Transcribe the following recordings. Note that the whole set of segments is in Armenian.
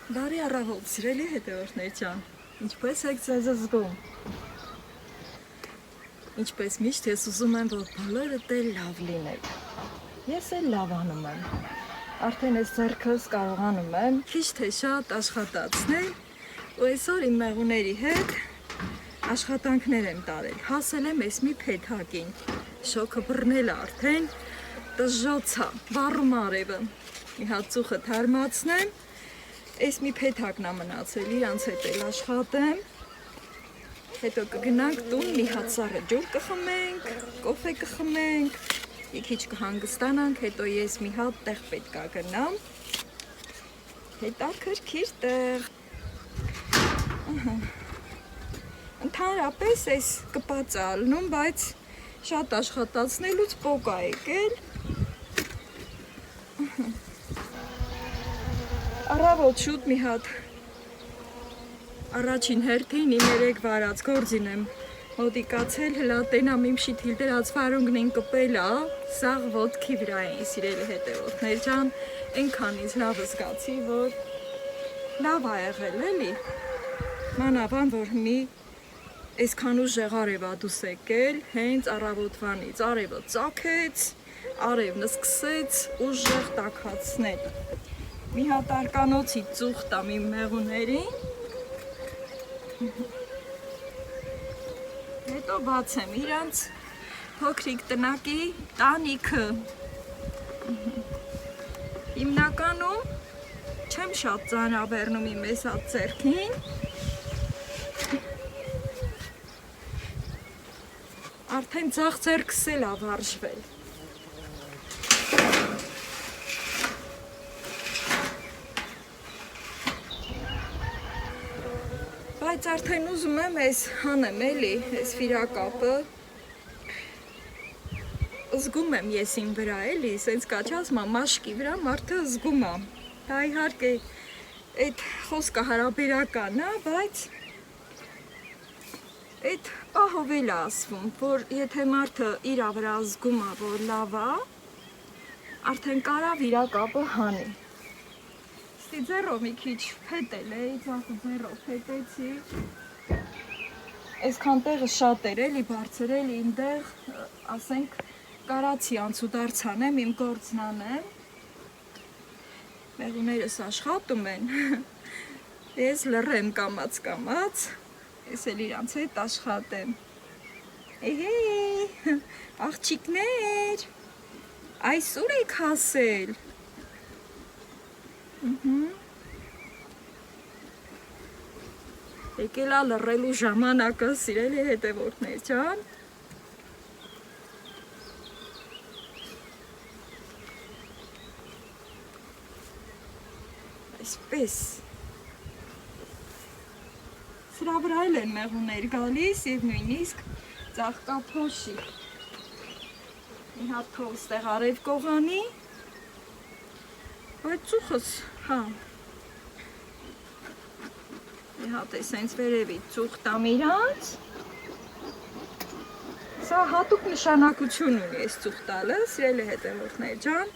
Բարի առավոտ, սիրելի հետևորդներ ջան, ինչպես եք ձեզ զգում։ Ինչպես միշտ ես ուզում եմ, որ բոլորդ էլ լավ լինեք։ Ես էլ լավ անում եմ։ Արդեն այս ձեռքս կարողանում եմ քիչ թե շատ աշխատացնել, ու այսօր իմ մեղուների հետ աշխատանքներ եմ տարել։ Հասել եմ այս մի փեթակին։ Շոկը բռնել արդեն տժժոցա, վառում արևը։ Մի հատ ծուխը թարմացնեմ։ Այս մի փեթակն է մնացել, իրանց հետ էլ աշխատեմ, հետո կգնանք տուն, մի հատ սառը ջուր կխմենք, կոֆե կխմենք, մի քիչ կհանգստանանք, հետո ես մի հատ տեղ պետք է գնամ, հետաքրքիր տեղ, ընդհանրապես այս կպած է ալնում, բայց շատ աշխատացնելուց պոկ է եկել, Առավոտ շուտ մի հատ առաջին հերթին իմ 3 վարած գործին եմ մոտիկացել, հլա տենամ իմ շիթիլ դրած վարունգնին կպել է, սաղ ոտքի վրա էին սիրելի հետևորդներ ջան, այնքանից լավ զգացի, որ լավ ա եղել էլի, մանավան, որ մի այսքան ուժեղ արև ա դուս եկել, հենց առավոտվանից արևը ծագեց, արևն սկսեց ուժեղ տաքացնել, մի հատ արկանոցի ծուխ տամ իմ մեղուներին, հետո բացեմ իրանց փոքրիկ տնակի տանիքը, հիմնականում չեմ շատ ծանրաբեռնում իմ այս հատ ձեռքին, արդեն ձախ ձեռքս էլ ա վարժվել, բայց արդեն ուզում եմ այս հանեմ էլի, այս վիրակապը, զգում եմ ես իմ վրա էլի, սենց կաչասմա մաշկի վրա մարդը զգում է, դա իհարկե այդ խոսքը հարաբերական է, բայց այդ պահով էլ է ասվում, որ եթե մարդը իրա վրա զգում է, որ լավ է, արդեն կարա վիրակապը հանի. Ստի ձեռով մի քիչ փետել էի, ձախ ձեռով փետեցի, այսքան տեղը շատ էր էլի, բարձր էլի ինտեղ, ասենք, կարացի անցուդարձ անեմ, իմ գործն անեմ, մեղուներս աշխատում են, ես լռեմ կամաց, ես էլ իրանց հետ աշխատեմ, էհեյ, աղջիկներ, այսուր եք հասել, եկել է լռելու ժամանակը, սիրելի հետևորդներ ջան, այսպես, սրա վրա էլ են մեղուներ գալիս և նույնիսկ ծաղկափոշի, մի հատ թող ստեղ արև կողանի, բայց ծուխս, հա, մի հատ է սենց վերևից ծուխ տամ իրանց, սա հատուկ նշանակություն ունի այս ծուխ տալը, սիրելի հետևորդներ ջան,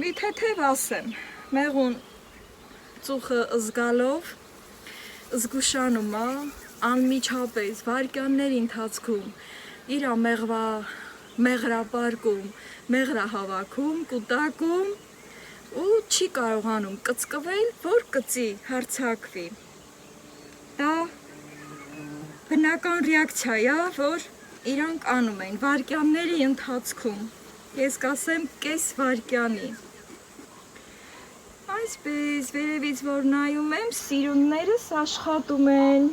մի թեթև ասեմ, մեղուն ծուխը զգալով, զգուշանում է, անմիջապես վայրկյանների ընթացքում, իրա մեղրապարկում, մեղրահավաքում, կուտակում, ու չի կարողանում կծկվել, որ կծի հարցակվի, դա բնական ռեակցիա է, որ իրանք անում են վայրկյանների ընթացքում, ես կասեմ կես վայրկյանի, այսպես վերևից որ նայում եմ, սիրուններս աշխատում են,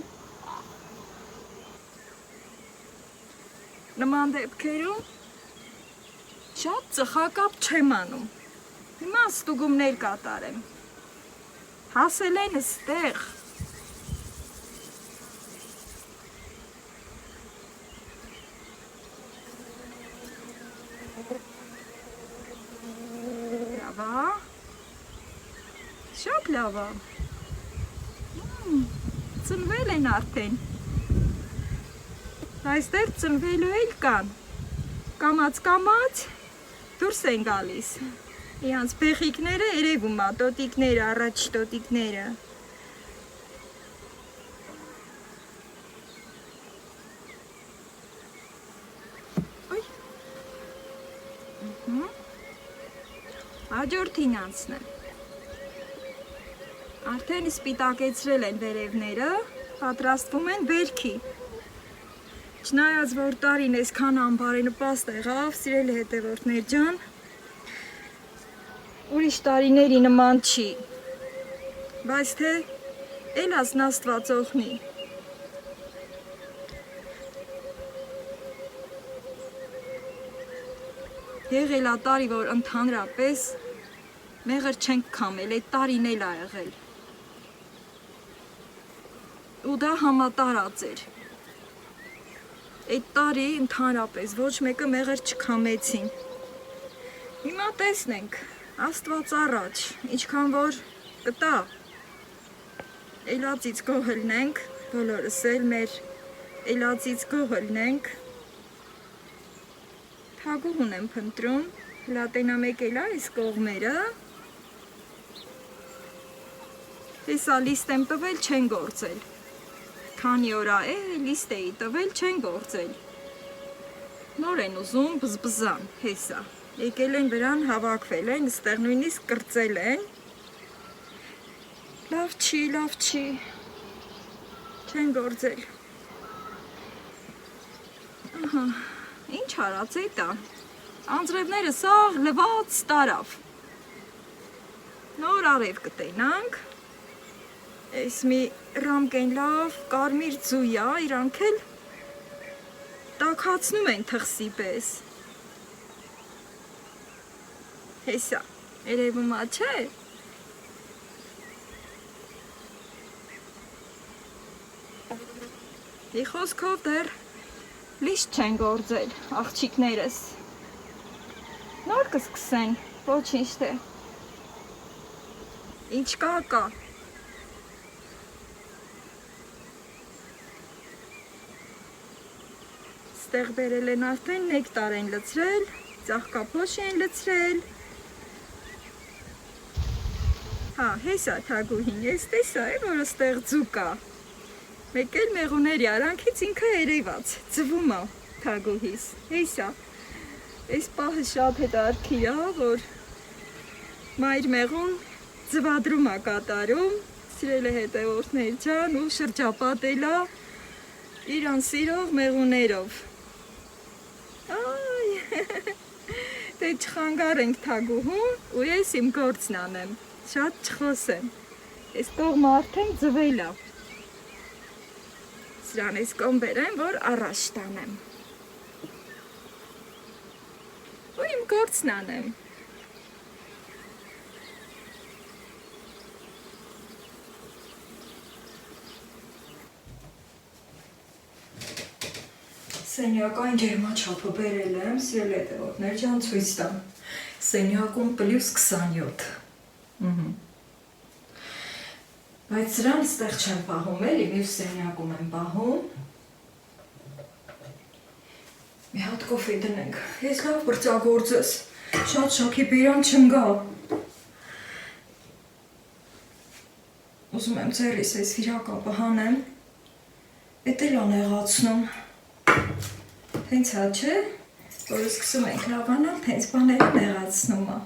նման դեպքերում շատ ծխակապ չեմ անում, հիմա ստուգումներ կատարեմ, հասել են ստեղ, լավ է, շատ լավ է, ծնվել են արդեն, այստեղ ծնվելու էլ կան, կամաց դուրս են գալիս, Իրանց բեղիկները երևում է, տոտիկները, առաջ տոտիկները։ Հաջորդին անցնեմ։ Արդեն սպիտակեցրել են վերևները, պատրաստվում են վերքի։ Չնայած որ տարին այսքան անբարենպաստ եղավ, սիրելի հետևորդներ ջան, ուրիշ տարիների նման չի, բայց թե էլաս Աստված օգնի։ Եղել է տարի, որ ընդհանրապես մեղր չենք քամել, այդ տարին էլ ա եղել։ Ու դա համատարած էր։ Այդ տարի ընդհանրապես ոչ մեկը մեղր չքամեցին։ Հիմա տեսնենք, Աստված առաջ, ինչքան որ կտա, էլածից գոհլնենք, բոլորս էլ մեր էլածից գոհլնենք, թագուհուն եմ փնտրում, լատենամեկ էլ այս կողմերը, հեսա լիստ եմ տվել չեն գործել, քանի օրա է լիստ էի տվել չեն գործել, նոր են ուզում բզբզան, հեսա, եկել են վրան հավաքվել են, ստեղ նույնիսկ կրծել են, լավ չի, չեն գործել, ահա, ինչ հարած էտա, անձրևները սաղ լված տարավ, նոր արև կտենանք, այս մի ռամկեն լավ, կարմիր ձույա, իրանք էլ տաքացնում են թխսի պես, հեսա, երևում ա չէ, ի խոսքով դեռ լիստ չեն գործել, աղջիկներս, նոր կսկսեն, ոչինչ թե, ինչ կա, ստեղ բերել են արդեն նեկտար են լցրել, ծաղկափոշ են լցրել, հա, հեսա թագուհին, ես տեսա է, որ ստեղ ձուկա, մեկ էլ մեղուների արանքից ինքը երևաց, ձվում ա թագուհիս, հեսա, այս պահը շատ հետարքիր ա, որ մայր մեղուն ձվադրում ա կատարում, սիրել է հետևորդներ ջան ու շրջապատել ա իրան սիրող մեղուներով, այ, թե չխանգարենք թագուհուն ու ես իմ գործն անեմ, շատ չխոսեմ, ես կողմը արդեն ձվել ա, սրան ես կողմ բերեմ, որ առաջ տանեմ, ու իմ գործն անեմ, Սենյակային ջերմաչափը բերել եմ, սիրել հետևորդներ ջան ցույց տամ, սենյակում +27, բայց սրան ստեղ չեմ պահում էլի, մյուս սենյակում եմ պահում, մի հատ կոֆե դնենք, ես լավ բրծագործ ես, շատ շոքի բերան չնգա, ուզում եմ ձեռիս այս վիրակապը հանեմ, էդ էլ անեղացնում, հենց հա չէ, որ սկսում ենք լավանալ, հենց բաները նեղացնում ա,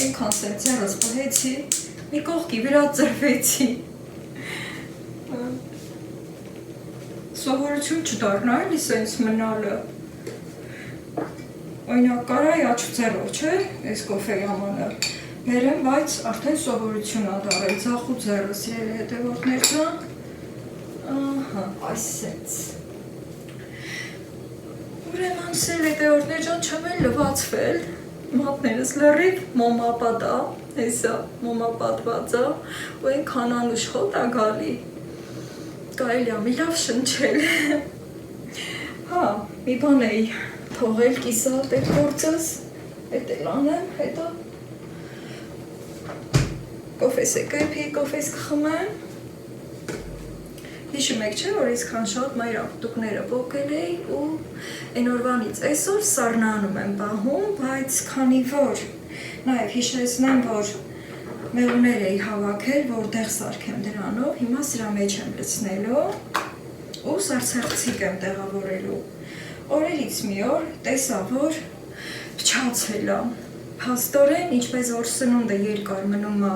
ենքան սեմ ձեռս պահեցի, մի կողքի վրա ծրվեցի, սովորություն չդարնա էլի սենց մնալը, օրինակ կարայի աչուձեռով չէ, ես կոֆեի ամանալ, բերեմ, բայց արդեն սովորություն ա դարել, ձախու ձեռը սիրել հետևորդներ ջան, ահա, այս սենց, ուրեմն սիրել հետևորդներ ջան չեմ էլ լվացվել, մատներս լրիվ մոմապատ ա, հեսա մոմապատված ա, ու ենքան անուշ խոտ ա գալի, կարելի ա մի լավ շնչել, հա, մի բան էի թողել կիսատ այդ գործս, էդ էլ անեմ, հետո կոֆես է կեփի, կոֆես կխմեմ, Հիշում եք չէ, որ այսքան շատ մայրապտուկները ողել էի ու այն օրվանից այսօր սառնանում եմ պահում, բայց քանի որ նաև հիշեցնեմ, որ մեղուներ էի հավաքել, որտեղ սարքեմ դրանով, հիմա սրա մեջ եմ լցնելու ու սարսեղցիկ եմ տեղավորելու։ Օրերից մի օր տեսա, որ փչացել է։ Փաստորեն, ինչպես որ սնունդը երկար մնում է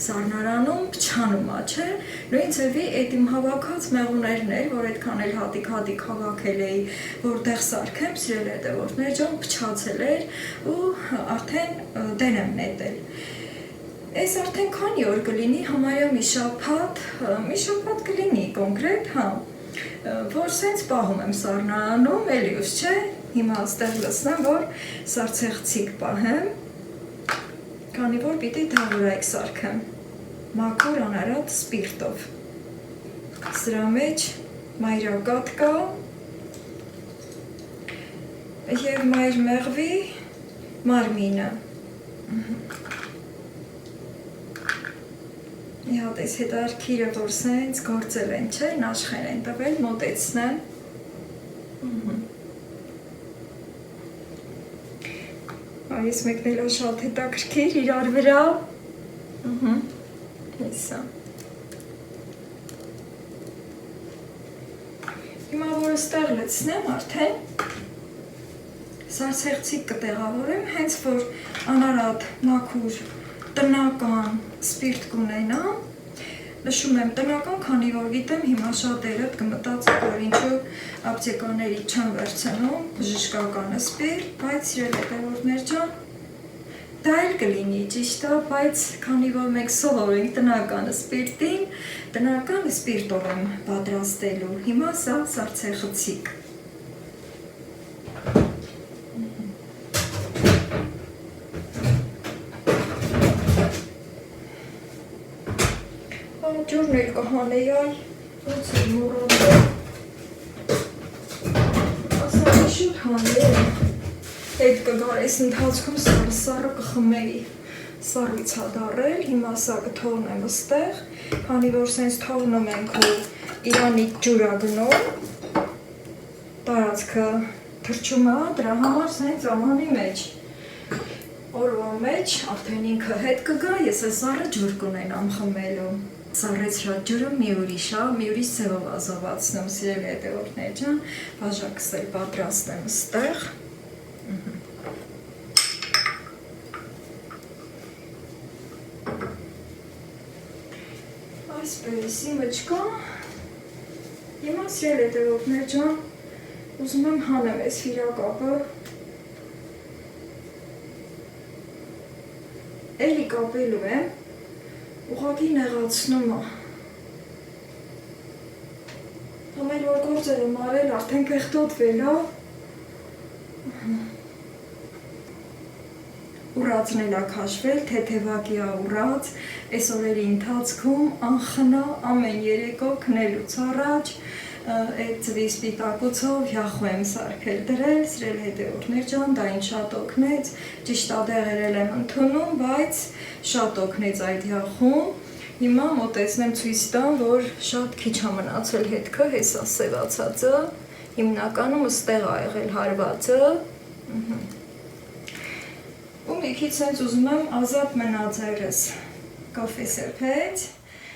սառնարանում, փչանում է, չէ՞։ Նույն ձևի այդ իմ հավաքած մեղուներն էր, որ այդքան էլ հատիկ հավաքել էի, որտեղ սարքեմ, սիրել հետևորդներ ջան, փչացել էր ու արդեն դեն եմ նետել։ Այս արդեն քանի օր կլինի, համարյա մի շաբաթ կլինի կոնկրետ, հա, որ սենց պահում եմ սառնարանում, էլիուս չէ։ Հիմա աստեղ լսնեմ, որ սարսեղցիկ պահեմ, քանի որ պիտի դավորայք սարքեմ, մաքուր անարատ սպիրտով։ Սրա մեջ մայրակատ կա և մայր մեղվի մարմինը։ Մի հատ այս հետարքիրը, որ սենց գործել են, չէ, նաշխեն են տվել, մոտեցնեմ։ Այս մեկն էլ շատ հետաքրքիր իրար վրա։ Հեսա։ Հիմա որ ստեղ լցնեմ արդեն սարսեղցիկ կտեղավորեմ, հենց որ անարատ մաքուր տնական սպիրտ կունենա։ Նշում եմ տնական, քանի որ գիտեմ հիմա շատերը կմտածեն, որ ինչու ապտեկաների չեմ վերցնում բժշկականը սպիրտ, բայց սիրել հետևորդներ ջան, դա էլ կլինի ճիշտ է, բայց քանի որ մենք սովոր ենք տնական սպիրտին, տնական սպիրտով եմ պատրաստելու։ Հիմա սա սարսեղցիկ։ Ջուրն էլ կհանեի, այ, ոնց է մոռացել։ Ասա շուտ հանել։ Հետ կգար այս ընթացքում սառը կխմեի։ Սառույց հա դառել, հիմա սա կթողնեմ ստեղ, քանի որ սենց թողնում ենք ու իրանից ջուր ա գնում, տարածքը թրջում ա, դրա համար սենց ամանի մեջ։ Օրվա մեջ արդեն ինքը հետ կգա, ես է սառը ջուր կունենամ խմելու։ Սառեցրած ջուրը մի ուրիշ ձևով ազովացնում, սիրելի հետևորդներ ջան, բաժակս էլ պատրաստեմ ստեղ։ Այսպես իմջկա։ Հիմա սիրելի հետևորդներ ջան, ուզում եմ հանեմ այս վիրակապը։ Էլի կապելու եմ։ Ուղղակի նեղացնում է։ Ամեն որ գործեր եմ արել, արդեն կեղտոտվել է։ Ուռածն էլ ա քաշվել, թեթևակի ա ուռած, այս օրերի ընթացքում անխնա ամեն երեկո քնելուց առաջ այդ ծվի սպիտակուցով յախու եմ սարքել դրել, սիրել հետևորդներ ջան, դա ինձ շատ օգնեց, ճիշտ ադեղերել եմ ընդունում, բայց շատ օգնեց այդ յախում։ Հիմա մոտեցնեմ ցույց տամ, որ շատ քիչ ա մնացել հետքը, հեսա սևացածը, հիմնականում ստեղ ա եղել հարվածը։ Ու մի քիչ սենց ուզում եմ ազատ մնա ձերս կոֆե սեփեց,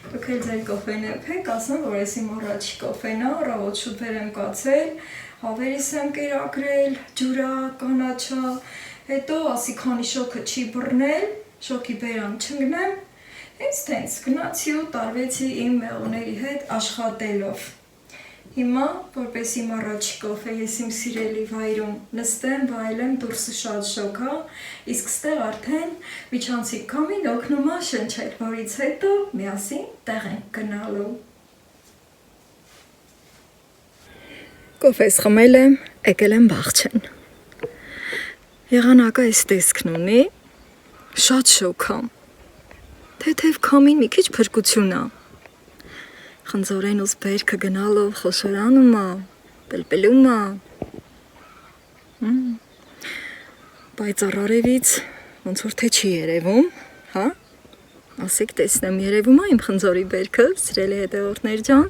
դուք էլ ձեր կոֆեն եփեք, ասեմ, որ ես իմ առաջի կոֆեն ա, առավոտ շուտ վեր եմ կացել, հավերիս եմ կերակրել, ջուրա, կանաչա, հետո ասի քանի շոքը չի բռնել, շոքի բերան չընկնեմ, հենց տենց գնացի ու տարվեցի իմ մեղուների հետ աշխատելով։ Հիմա, որպես իմ առաջի կոֆե, ես իմ սիրելի վայրում նստեմ, վայելեմ, դուրսը շատ շոգ ա, իսկ ստեղ արդեն միջանցիկ քամին օգնում ա շնչել, որից հետո միասին տեղ ենք գնալու։ Կոֆես խմել եմ, եկել եմ Բաղչեն։ Եղանակը այս տեսքն ունի, շատ շոգ ա, թեթև քամին մի քիչ փրկություն ա։ Խնձորեն ու սպերքը գնալով խոշորանում ա, պլպլում ա, բայց առարևից ոնց որ թե չի երևում, հա, ասեք տեսնեմ երևում ա իմ խնձորի բերքը, սիրելի հետևորդներ ջան,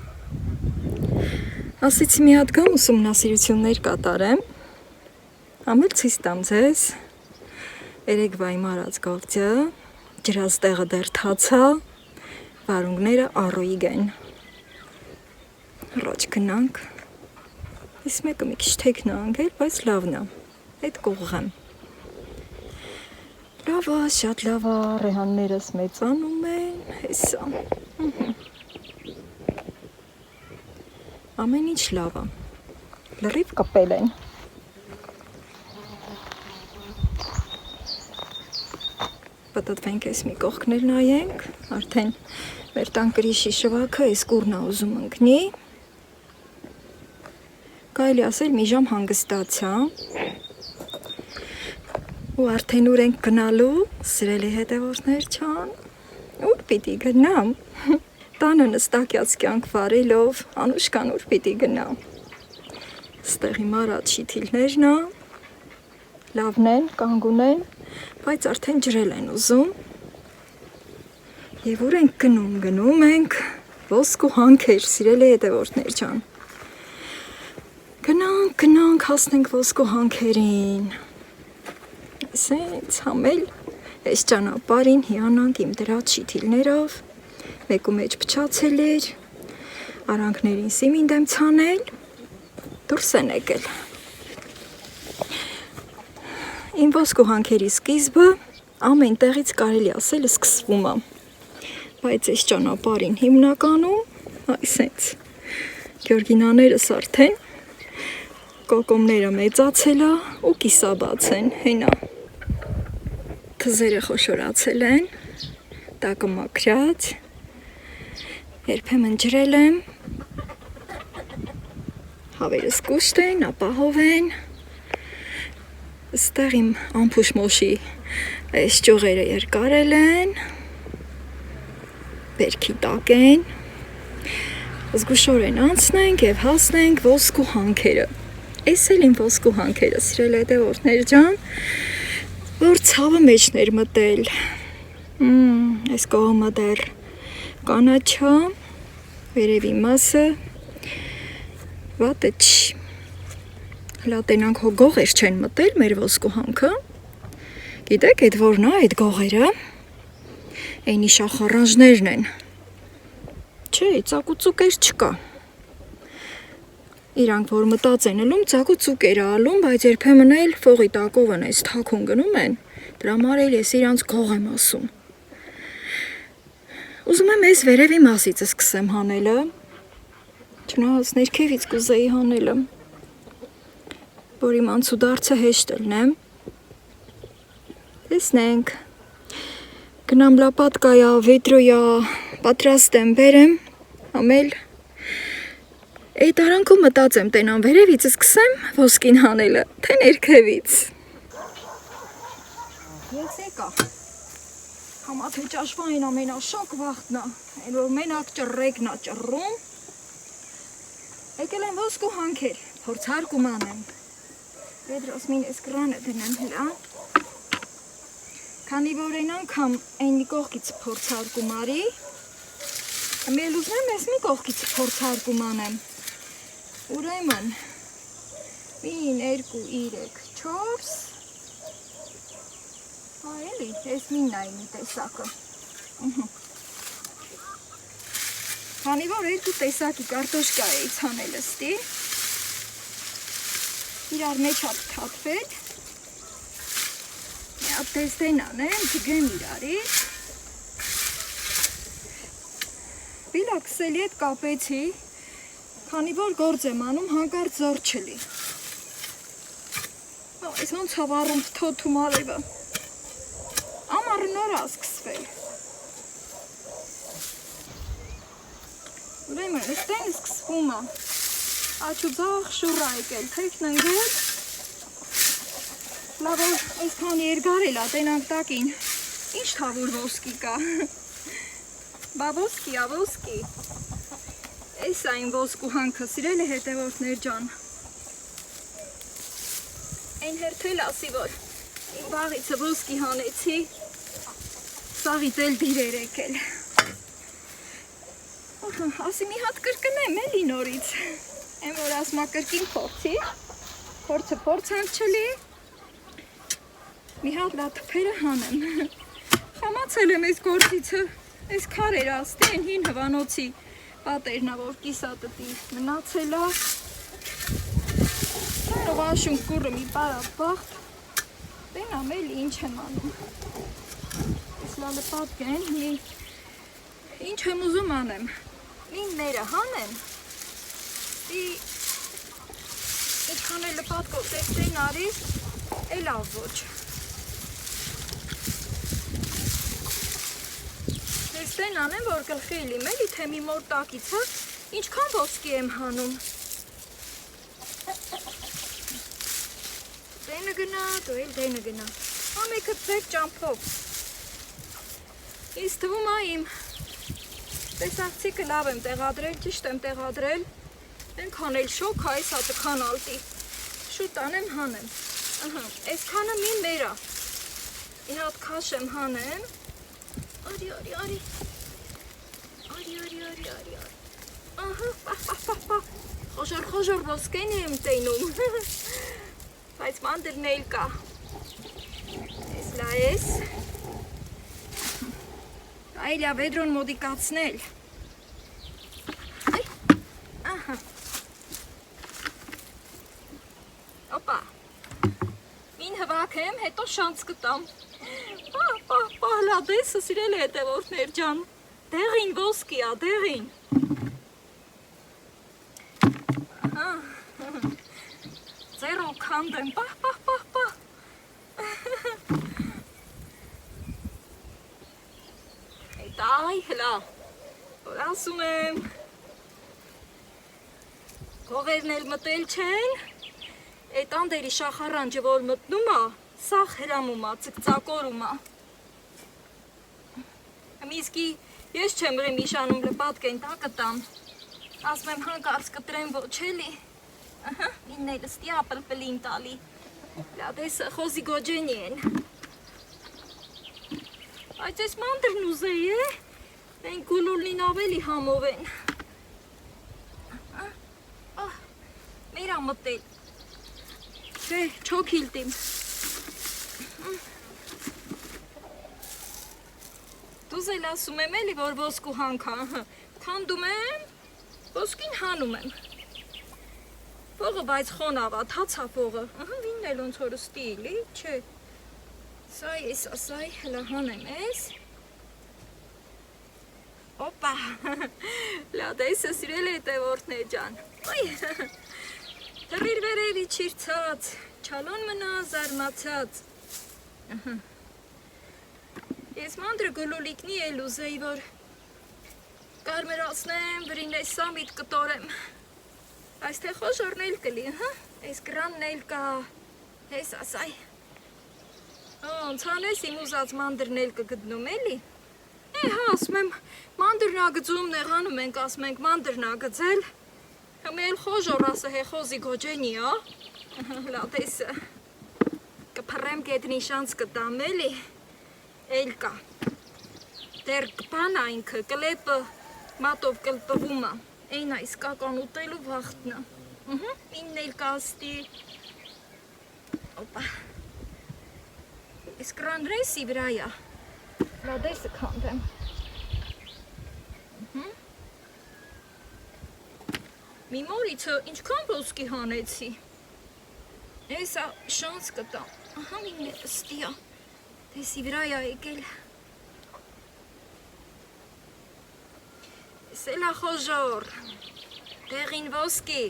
Ասեցի մի հատ գամ ուսումնասիրություններ կատարեմ, ամել ցույց տամ ձեզ, երեկվա իմ արած գործը, ջրած տեղը դեռ թացա, վարունգները առույգ են, առաջ գնանք, ես մեկը մի քիչ թեքն է անգել, բայց լավն է, այդ կողղեմ, լավ է, շատ լավ է, ռեհաններս մեծանում են, հեսա, ամեն ինչ լավ է, լրիվ կպել են, պտտվենք ես մի կողքներ նայենք, արդեն մեր տան կրիշի շվաքը ես կուրնա ուզում ընկնի, կարելի ասել մի ժամ հանգստացա, ու արդեն ուր ենք գնալու, սիրելի հետևորդներ չան, ուր պիտի գնամ, տանը նստակյաց կյանք վարելով, Անուշկան ուր պիտի գնա, ստեղ իմ արած շիթիլներն է, լավն են, կանգուն են, բայց արդեն ջրել են ուզում, և ուր ենք գնում ենք ոսկու հանքեր, սիրելի հետևորդներ ջան, գնանք, հասնենք ոսկու հանքերին, սենց համել, այս ճանապարհին հիանանք իմ դրած շիթիլներով, մեկու մեջ փչացել էր, արանքներին սիմինդ եմ ցանել, դուրս են եկել։ Իմ ոսկու հանքերի սկիզբը ամեն տեղից կարելի ասել սկսվում է, բայց այս ճանապարհին հիմնականում այսենց գյորգինաներս արդեն կոկոմները մեծացել է ու կիսաբաց են, հենա թզերը խոշորացել են, տակը մաքրած, երբեմն ջրել եմ, հավերս կուշտ են, ապահով են, ստեղ իմ ամփուշ մոշի այս ճյուղերը երկարել են, բերքի տակ են, զգուշորեն անցնենք և հասնենք ոսկու հանքերը, այս էլ իմ ոսկու հանքերը, սիրել հետևորդներ ջան, որ ցավը մեջն էր մտել, այս կողմը դեռ կանաչա, վերևի մասը, վատը չի, հլա տենանք հո գողեր չեն մտել մեր ոսկու հանքը, գիտեք էդ որն է այդ գողերը, այնի շախարանժներն են, չէ, ծակուծուկեր չկա, իրանք որ մտած են ելում, ծակուծուկեր է ալում, բայց երբեմն էլ ֆողի տակով են այս թաքուն գնում են, դրա համար էլ ես իրանց գող եմ ասում, ուզում եմ ես վերևի մասից սկսեմ հանելը, չնայած ներքևից կուզեի հանելը, որ իմ անցուդարձը հեշտ ելնեմ, տեսնենք, գնամ լապատկայա, վետրոյա, պատրաստ եմ բերեմ, ամել, այդ արանքում մտածեմ տենան վերևից սկսեմ ոսկին հանելը, թե ներքևից, ես եկա, Համա թե ճաշվային ամենաշոգ վաղտնա, այն որ մենակ ճռեկնա ճռում, եկել են ոսկու հանքեր, փորձարկում անեմ, Պետրոս մին ես կրանը դնեմ հլա, քանի որ այն անգամ այն մի կողքից փորձարկում արի, մեր ուզնեմ ես մի կողքից փորձարկում անեմ, ուրեմն, մին 2, 3, 4, Էլի, ես մինն այն մի տեսակը, քանի որ երկու տեսակի կարտոշկա էի ցանել ըստի, իրար մեջ հատ թափվել, մի հատ տեստեն անեմ, դգեմ իրարից, բիլակսելի հետ կապեցի, քանի որ գործ եմ անում հանկարծ զոր չլի, այս ոնց հավառում թոթում արևը, Ամառը նոր է սկսվել, ուրեմն ըստեն սկսվում է, աչուձախ շուռ է եկել, թեքն ընգել, լավ որ այսքան երկարել է տենանք տակին, ինչ թավոր ոսկի կա, բա ոսկի է ոսկի, այս այն ոսկու հանքը սիրել է հետևորդներ ջան, այն հերթել ասի որ, իմ բաղիցը ոսկի հանեցի, սաղից էլ դիրեր եկել, ասի մի հատ կրկնեմ էլի նորից, Եմ որ ասմա կրկին փորձի, փորձը փորձանք չլի, մի հատ լա թփերը հանեմ, խամացել եմ այս գործիցը, այս քարեր աստեն հին հվանոցի պատերնա, որ կիսատտի մնացել է, Ռվաշուն կուրը մի բարապաղթ, տենամ էլի ինչ եմ անում, ես լալը պատկեն, ինչ եմ ուզում անեմ, մին ները հանեմ, ինչքան էլ լպատկով տեքտեն արիս, էլ ավ ոչ, տեքտեն անեմ, որ գլխի իլիմ էլի, թե մի մոր տակիցը, ինչքան ոսկի եմ հանում, Դենը գնա, դու էլ դենը գնա, ամեքը ձեր ճամփով, ինձ թվում է իմ տեսակցիկը լավ եմ տեղադրել, ճիշտ եմ տեղադրել, ենքան էլ շոք այս հատը քանալտի, շուտ անեմ հանեմ, այս քանը մի մերա, մի հատ քաշ եմ հանեմ, արի, խոժոր ոսկեն եմ տենում, բայց մանդրն էլ կա, ես լա ես, այլյա վեդրոն մոդիկացնել, Օպա, մին հվակեմ, հետո շանց կտամ, լադեսը սիրել է հետևորդներ ջան, դեղին ոսկի ա, դեղին, ձերով կանդեմ, պահ, այ հլա, որ ասում եմ, կողերն էլ մտել չեն, այդ անդերի շախարանջը որ մտնում ա, սաղ հրամում ա, ծկծակորում ա, միսկի ես չեմ ռեմ իշանում լպատկեն տակը տամ, ասում եմ հանկարծ կտրեմ ոչ էլի, ինն էլ ստի ապլպլին տալի, լադեսը խոզի գոջենի են, Այդ ես մանդրն ուզեի է, են գուլուլին ավելի համով են, մեր ամտել, չէ, չոք հիլտիմ, դուզ էլ ասում եմ էլի, որ ոսկու հանքա, քանդում եմ, ոսկին հանում եմ, փողը բայց խոնավա, թացա փողը, վինն էլ ոնց որ ստիլի, չէ, Սայ ես ասայ հլա հանեմ ես, Օպա, լադեսը սիրել է հետևորդներ ջան, թռիր վերև իջիրցած, չալոն մնա զարմացած, ես մանդրը գլուլիկնի էլ ուզեի, որ կարմերացնեմ, վրին ես սամիտ կտորեմ, այս թե խոժորն էլ կլի, ես գրանն էլ կա, ես ասայ, Ցանես իմ ուզած մանդրն էլ կգտնում էլի, հա ասում եմ մանդրնա գծում նեղանում ենք ասում ենք մանդրնա գծել, հմել խոժոր ասը հե խոզի գոջենի լատեսը, կպրեմ կետնի շանց կտամ էլի, էլ կա, դեր կպան այնքը, կլեպը մատով կլպվում է, այն այս կական ուտելու վաղտնա, ինն էլ կաստի, Օպա, Ես կրանրեսի վրայա, լադեսը կանդեմ, մի մորիցը ինչքան ոսկի հանեցի, եսա շանց կտամ, մին է ստիա, դեսի վրայա եկել, ես էլ ախոժոր, դեղին ոսկի,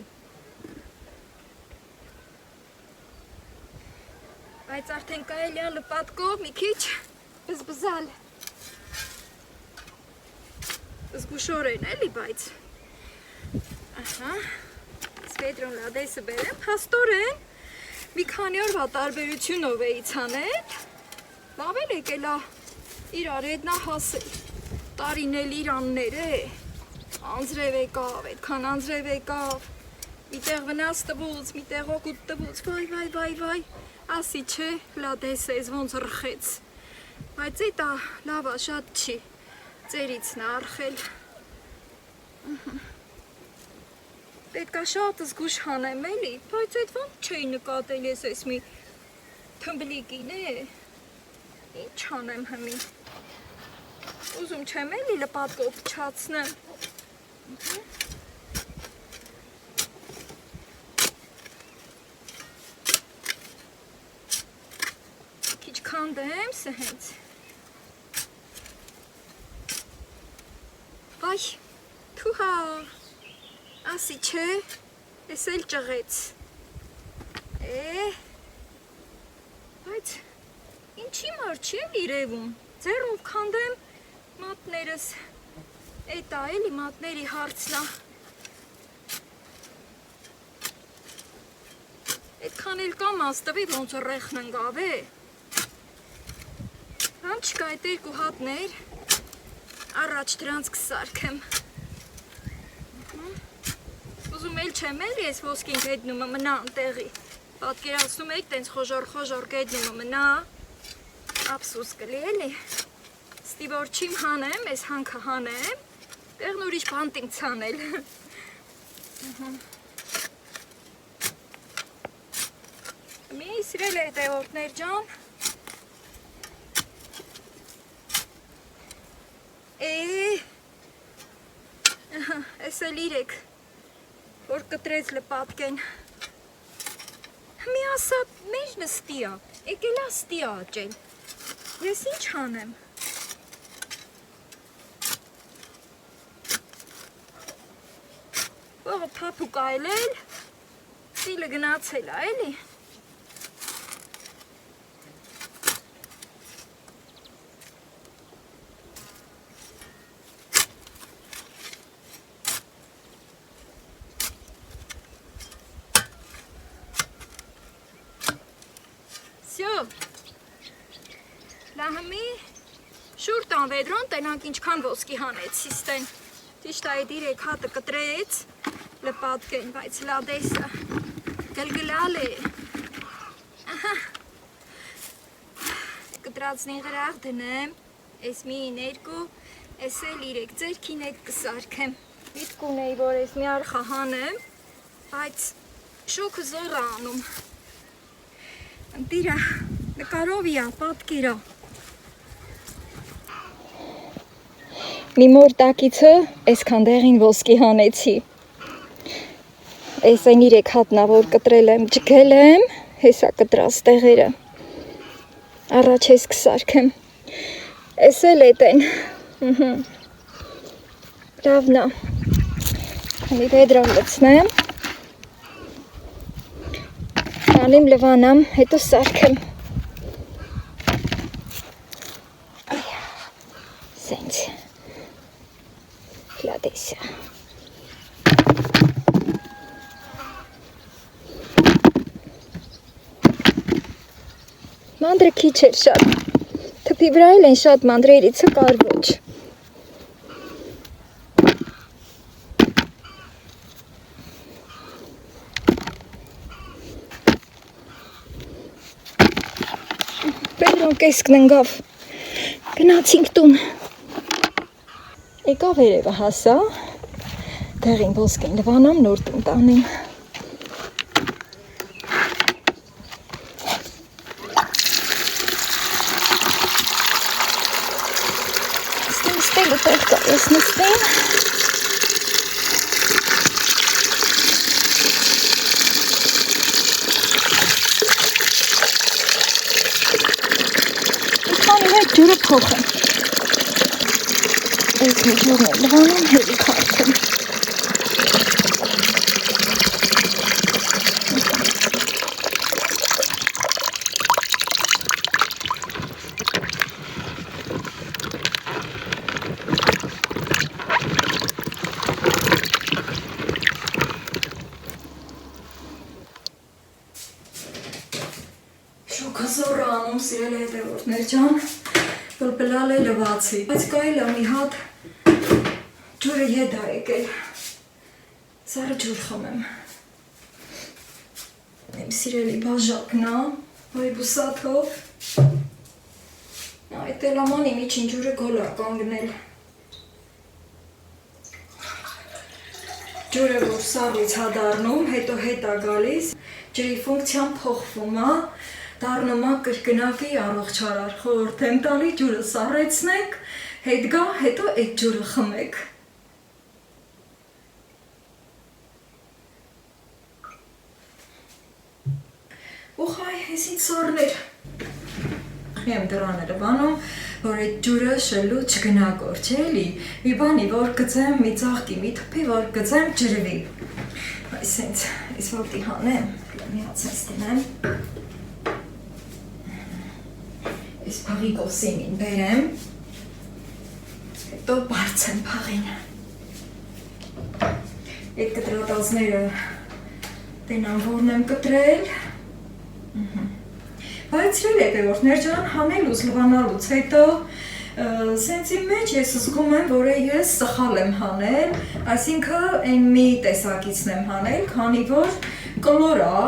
Բայց արդեն կայելի է լպատկով մի քիչ բզբզալ, զգուշոր են էլի բայց, Սվեդրոն լադեսը բերեմ, հաստորեն, մի քանի օրվա տարբերությունով էի ցանել, լավ էլ եկել է իրար հետնա հասել, տարին էլ իրաններ է, անձրև եկավ, այդքան անձրև եկավ, միտեղ վնաս տվուց, միտեղ օգուտ տվուց, վայ, ասի չէ, լադեսը ես ոնց ռխեց, բայց էտա լավա շատ չի, ծերիցն է արխել, պետք է շատ զգուշ հանեմ էլի, բայց այդ ոնց չէի նկատել ես այս մի թմբլիկին է։ Ինչ անեմ հիմի։ Ուզում չեմ էլի լպատկով փչացնեմ։ Քիչ քանդեմ սենց։ Վայ, թուհա, ասի չէ, ես էլ ճղեց, բայց ինչի մար չի էլ իրևում, ձերով քանդեմ մատներս, էտա էլի մատների հարցնա, էտքան էլ կամ աստվի ոնց ռեխն ընգավ է, համ չկա այդ երկու հատներ, առաջ դրանց կսարքեմ, ուզում էլ չեմ էլ ես ոսկին գետնումը մնա անտեղի, պատկերացնում եք տենց խոժոր գետնումը մնա, ապսուս կլի էլի, ստի որ չիմ հանեմ, ես հանքը հանեմ, տեղն ուրիշ բանտինք ցանել, մի սիրել է հետևորդներ ջան, ես էլ իրեք, որ կտրեց լպատկեն, մի ասա մեր նստիա, եկելա ստիա աճել, ես ինչ հանեմ, ողը պապուկ այլել, սիլը գնացել է, էլի, լահմի շուր տան վեդրոն տենանք ինչքան ոսկի հանեցի ստեն, ճիշտ այդ իրեք հատը կտրեց լպատկեն, բայց լադեսը գլգլալ է, կտրածնի գրաղ դնեմ, ես մի ներկու, ես էլ իրեք ձերքին էդ կսարքեմ, միտք ունեի, որ ես մի արխա հանեմ, բայց շոքը զոր անում, ընտիրա, նկարովիա, պատկիրա, մի մոր տակիցը այսքան դեղին ոսկի հանեցի, այս այն իրեք հատնա, որ կտրել եմ, ջգել եմ, հեսա կտրած տեղերը, առաջ ես կսարքեմ, ես էլ էտ են, լավնա, հանի վեդրան լծնեմ, անիմ լվանամ, հետո սարքեմ, սենց, լադեսը, մանդրը քիչ էր շատ, թպի վրա էլ են շատ մանդրերիցը կար ոչ, Պետրոն կեսկն ընգավ, գնացինք տուն, եկա վերևը հասա, դեղին ոսկին լվանամ, նոր տուն տանեմ, ստելու տեղ կա, ես նստեմ, ջուրը փոխեմ, այս մի ջուրն է լվանում, հելի քարթեմ, շոքը զոր անում, սիրել հետևորդներ ջան, որ պլալ է լվացի, բայց կայլ է մի հատ ջուրը եդ է եկել, սարը ջուր խմեմ, իմ սիրելի բաժակն է, ոյ բուսաթով, այդ էլ աման իմ իչին ջուրը գոլ է կանգնել, ջուրը որ սառից հա դառնում, հետո հետ է գալիս, ջրի ֆունկցիան փոխվում է, դառնում է կրկնակի առողջարար։ Խորհուրդ եմ տալի ջուրը սառեցնեք, հետ գա, հետո այդ ջուրը խմեք։ Ուխայ, ես ինձ սառներ։ Եմ դրաները բանում, որ այդ ջուրը շլու չգնա կոր, չէ՞ էլի, մի բանի, որ գծեմ, մի ծաղկի, մի թփի, որ գծեմ ջրվի։ Այսինչ, ես ոտի հանեմ, միացես դնեմ։ Ես փաղի կոսինին բերեմ, հետո բարձեմ փաղին։ Այդ կտրատածները տենան որն եմ կտրել, բայց երևորներ ջան հանելուց լվանալուց հետո սենց իմ մեջ ես զգում եմ, որ ես սխալ եմ հանել, այսինքն այն մի տեսակիցն եմ հանել, քանի որ կլոր է,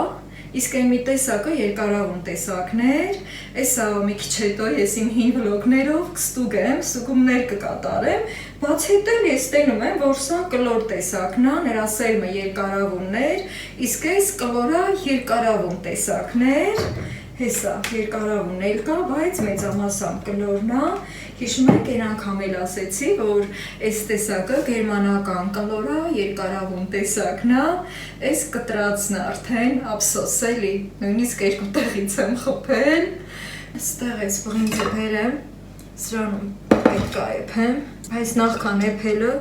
իսկ այն մի տեսակը երկարավուն տեսակն էր, էսա մի քիչ հետո ես իմ հին վլոգներով կստուգեմ, ստուգումներ կկատարեմ, բաց հետո ես տենում եմ, որ սա կլոր տեսակն է, նրա սերմը երկարավունն էր, իսկ այս կլորա երկարավուն տեսակն էր, հեսա երկարավուն էլ կա, բայց մեծամասամբ կլորն է, հիշում եք այն անգամ էլ ասեցի, որ այս տեսակը գերմանական կլոր է, երկարավուն տեսակն է, այս կտրածն արդեն ափսոս էլի, նույնիսկ երկու տեղից եմ խփել, այստեղ այս բրինձը բերեմ, սրանում պետք է եփեմ, բայց նախքան եփելը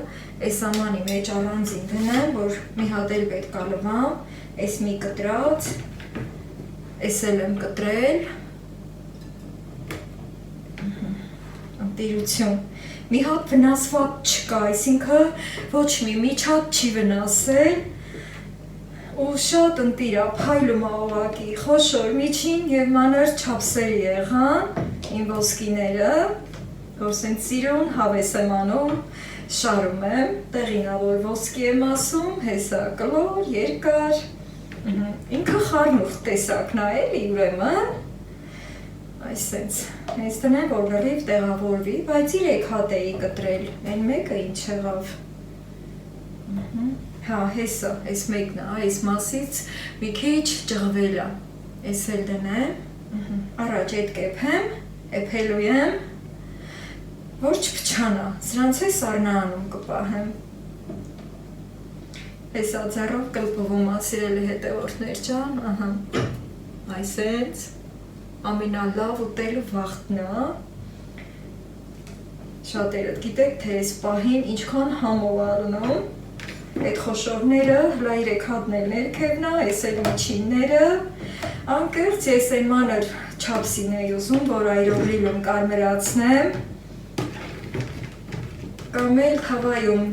այս ամանի մեջ առանձին դնեմ, որ մի հատ էլ պետք է լվամ, այս մի կտրած, այս էլ եմ կտրել, տիրություն, մի հատ վնասված չկա, այսինքն ոչ մի միջատ չի վնասել, ու շատ ընտիր է, փայլում է ուղղակի, խոշոր, միջին և մանր չափսեր եղան, իմ ոսկիները, որ սենց սիրուն հավես եմ անում, շարում եմ, տեղին է, որ ոսկի եմ ասում, հեսա կլոր, երկար, ինքը խառնուրդ տեսակն է էլի ուրեմն, այսենց, ես տնեմ, որ լրիվ տեղավորվի, բայց 3 հատ էի կտրել, այն մեկը ինչ եղավ, հա, հեսա, այս մեկն է, այս մասից մի քիչ ջղվել է, ես էլ դնեմ, առաջ էդ կեփեմ, էփելու եմ, որ չփչանա, սրանց է սառնանում կպահեմ, հեսա ձեռով կլպվում է, սիրելի հետևորդներ ջան, ահա, այսենց, ամենալավ ուտելու վաղտն է, շատերդ գիտեք, թե այս պահին ինչքան համով առնում, այդ խոշորները, հլա 3 հատն էլ ներքևն է, այս էլ միջինները, անկեղծ ես այն մանր չափսին էի ուզում, որ այրովրիլում կարմրացնեմ, կամ էլ թավայում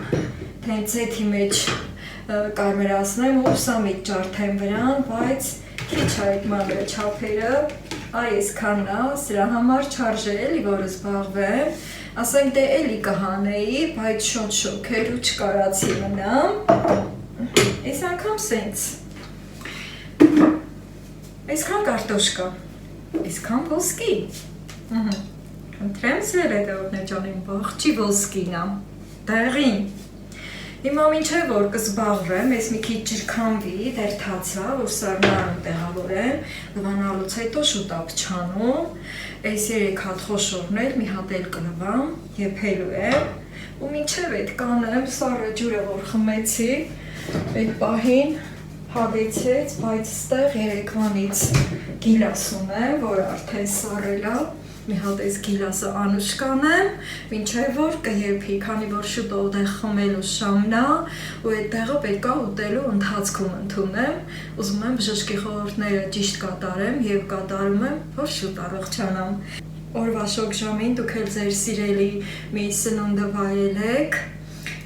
հենց ձեթի մեջ կարմրացնեմ ու սամիտ ջարդեմ վրան, բայց քիչ այդ մանրը չափերը, այսքանն է, սրա համար չարժե էլի, որ զբաղվեմ, ասենք դե էլի կհանեի, բայց շատ շոքեր ու չկարացի մնամ, այս անգամ սենց, այսքան կարտոշկա, այսքան ոսկի, ընտրեմ սեր հետևորդներ ջան, իմ բաղջի ոսկին է, դեղին, Հիմա մինչև որ կզբաղվեմ, ես մի քիչ ջրքանվի, դեր թացա, որ սառնարում տեղավորեմ, լվանալուց հետո շուտ փչանում, այս 3 հատ խոշորն էլ մի հատ էլ կլվամ, եփելու եմ, ու մինչև այդ կանեմ, սառը ջուրը որ խմեցի, այդ պահին հավեցեց, բայց ստեղ երեկվանից գիլաս ունեմ, որ արդեն սառել է, մի հատ այս գիլասը անուշ կանեմ, մինչև որ կեփի, քանի որ շուտով դեղ խմելու ժամն է, ու այդ դեղը պետք է ուտելու ընթացքում ընդունեմ, ուզում եմ բժշկի խորհուրդները ճիշտ կատարեմ և կատարում եմ, որ շուտ առողջանամ։ Օրվա շոգ ժամին դուք էլ ձեր սիրելի մի սնունդը վայելեք,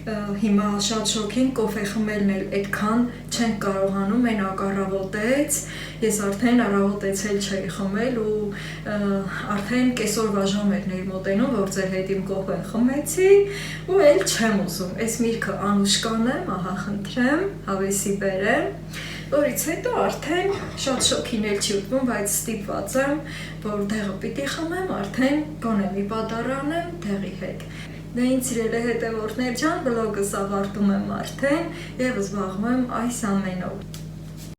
հիմա շատ շոգին կոֆե խմելն էլ այդքան չենք կարողանում, մենակ առավոտեց, ես արդեն առավոտեցել չէի խմել ու արդեն կեսօրվա ժամերն էր մոտենում, որ ձեր հետ իմ կոֆեն խմեցի ու էլ չեմ ուզում, այս միրգը անուշ կանեմ, ահա խնդրեմ, հավեսի բերեմ, որից հետո արդեն շատ շոգին էլ չի ուտվում, բայց ստիպված եմ, որ դեղը պիտի խմեմ, արդեն գոնե մի պատառ անեմ դեղի հետ։ Դե ինձ սիրելի հետևորդներ ջան, բլոգս ավարտում եմ արդեն եւ զբաղվում եմ այս ամենով։